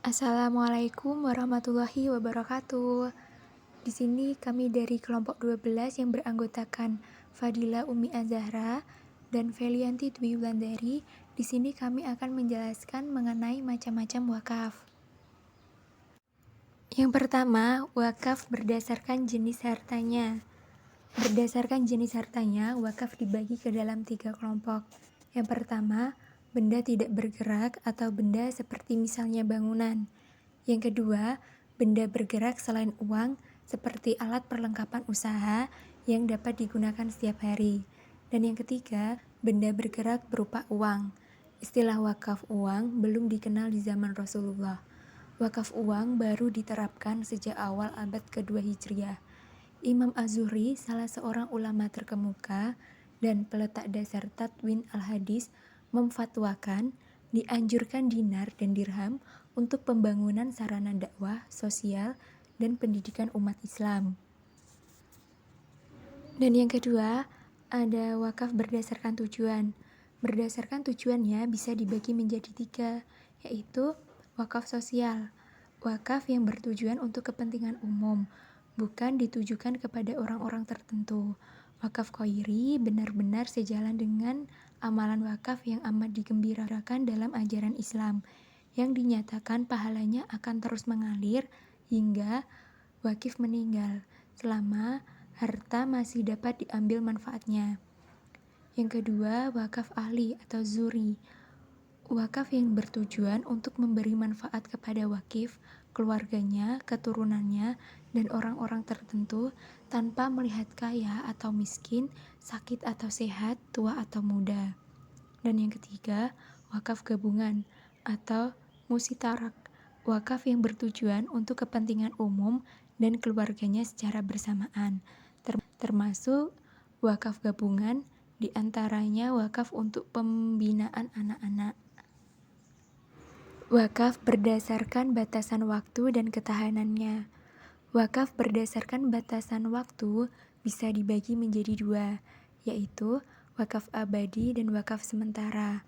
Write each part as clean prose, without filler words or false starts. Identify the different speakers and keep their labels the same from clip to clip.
Speaker 1: Assalamualaikum warahmatullahi wabarakatuh. Di sini kami dari kelompok 12 yang beranggotakan Fadila Umi Azahra dan Felianti Dwi Wulandari. Di sini kami akan menjelaskan mengenai macam-macam wakaf. Yang pertama, wakaf berdasarkan jenis hartanya. Berdasarkan jenis hartanya, wakaf dibagi ke dalam 3 kelompok. Yang pertama, benda tidak bergerak atau benda seperti misalnya bangunan. Yang kedua, benda bergerak selain uang seperti alat perlengkapan usaha yang dapat digunakan setiap hari. Dan yang ketiga, benda bergerak berupa uang. Istilah wakaf uang belum dikenal di zaman Rasulullah. Wakaf uang baru diterapkan sejak awal abad kedua Hijriah. Imam Az-Zuhri, salah seorang ulama terkemuka dan peletak dasar Tadwin al-Hadis, memfatwakan dianjurkan dinar dan dirham untuk pembangunan sarana dakwah, sosial, dan pendidikan umat Islam. Dan yang kedua, ada wakaf berdasarkan tujuan. Berdasarkan tujuannya bisa dibagi menjadi 3, yaitu wakaf sosial. Wakaf yang bertujuan untuk kepentingan umum, bukan ditujukan kepada orang-orang tertentu. Wakaf khairi benar-benar sejalan dengan amalan wakaf yang amat digembirakan dalam ajaran Islam, yang dinyatakan pahalanya akan terus mengalir hingga wakif meninggal, selama harta masih dapat diambil manfaatnya. Yang kedua, wakaf ahli atau zuri. Wakaf yang bertujuan untuk memberi manfaat kepada wakif, keluarganya, keturunannya, dan orang-orang tertentu tanpa melihat kaya atau miskin, sakit atau sehat, tua atau muda. Dan yang ketiga, wakaf gabungan atau musitarak. Wakaf yang bertujuan untuk kepentingan umum dan keluarganya secara bersamaan, termasuk wakaf gabungan, diantaranya wakaf untuk pembinaan anak-anak. Wakaf berdasarkan batasan waktu dan ketahanannya. Wakaf berdasarkan batasan waktu bisa dibagi menjadi 2, yaitu wakaf abadi dan wakaf sementara.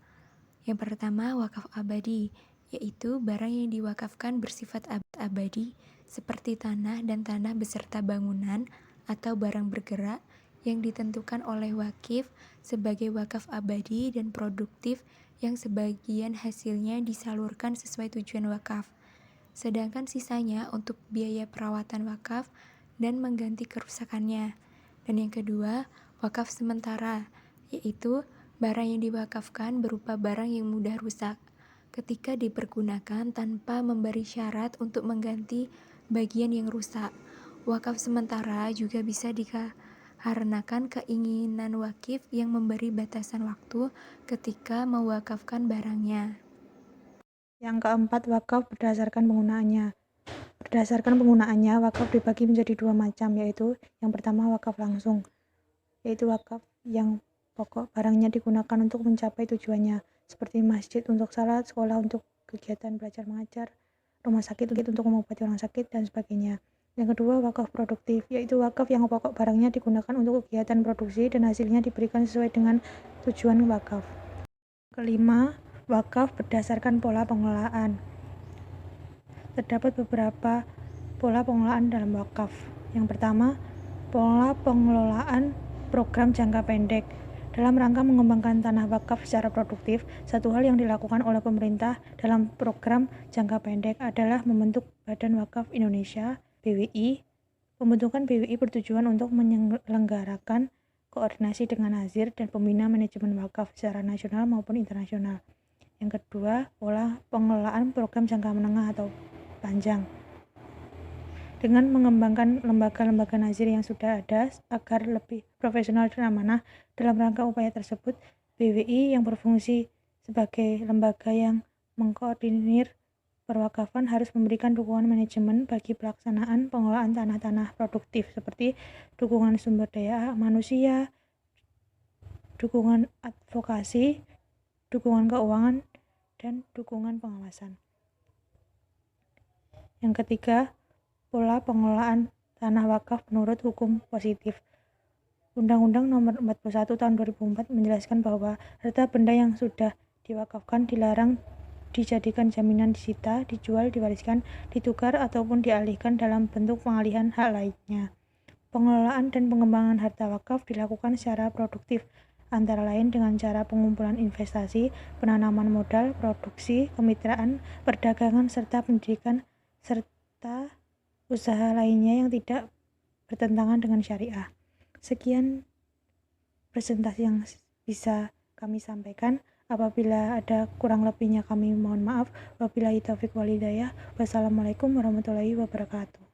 Speaker 1: Yang pertama, wakaf abadi, yaitu barang yang diwakafkan bersifat abadi seperti tanah dan tanah beserta bangunan atau barang bergerak yang ditentukan oleh wakif sebagai wakaf abadi dan produktif yang sebagian hasilnya disalurkan sesuai tujuan wakaf, sedangkan sisanya untuk biaya perawatan wakaf dan mengganti kerusakannya. Dan yang kedua, wakaf sementara, yaitu barang yang diwakafkan berupa barang yang mudah rusak ketika dipergunakan tanpa memberi syarat untuk mengganti bagian yang rusak. Wakaf sementara juga bisa dikarenakan keinginan wakif yang memberi batasan waktu ketika mewakafkan barangnya.
Speaker 2: Yang keempat, wakaf berdasarkan penggunaannya. Berdasarkan penggunaannya, wakaf dibagi menjadi 2 macam, yaitu yang pertama wakaf langsung, yaitu wakaf yang pokok barangnya digunakan untuk mencapai tujuannya, seperti masjid untuk salat, sekolah untuk kegiatan belajar mengajar, rumah sakit untuk mengobati orang sakit, dan sebagainya. Yang kedua, wakaf produktif, yaitu wakaf yang pokok barangnya digunakan untuk kegiatan produksi dan hasilnya diberikan sesuai dengan tujuan wakaf. Kelima, wakaf berdasarkan pola pengelolaan. Terdapat beberapa pola pengelolaan dalam wakaf. Yang pertama, pola pengelolaan program jangka pendek. Dalam rangka mengembangkan tanah wakaf secara produktif, satu hal yang dilakukan oleh pemerintah dalam program jangka pendek adalah membentuk Badan Wakaf Indonesia (BWI). Pembentukan BWI bertujuan untuk menyelenggarakan koordinasi dengan Nazir dan pembina manajemen wakaf secara nasional maupun internasional. Yang kedua, pola pengelolaan program jangka menengah atau panjang. Dengan mengembangkan lembaga-lembaga Nazir yang sudah ada agar lebih profesional dan amanah. Dalam rangka upaya tersebut, BWI yang berfungsi sebagai lembaga yang mengkoordinir perwakafan harus memberikan dukungan manajemen bagi pelaksanaan pengelolaan tanah-tanah produktif seperti dukungan sumber daya manusia, dukungan advokasi, dukungan keuangan, dan dukungan pengawasan. Yang ketiga, pola pengelolaan tanah wakaf menurut hukum positif. Undang-Undang Nomor 41 Tahun 2004 menjelaskan bahwa harta benda yang sudah diwakafkan dilarang dijadikan jaminan, disita, dijual, diwariskan, ditukar, ataupun dialihkan dalam bentuk pengalihan hak lainnya. Pengelolaan dan pengembangan harta wakaf dilakukan secara produktif, antara lain dengan cara pengumpulan investasi, penanaman modal, produksi, kemitraan, perdagangan, serta pendidikan, serta usaha lainnya yang tidak bertentangan dengan syariah. Sekian presentasi yang bisa kami sampaikan. Apabila ada kurang lebihnya kami mohon maaf. Wabillahi taufiq wal hidayah. Wassalamualaikum warahmatullahi wabarakatuh.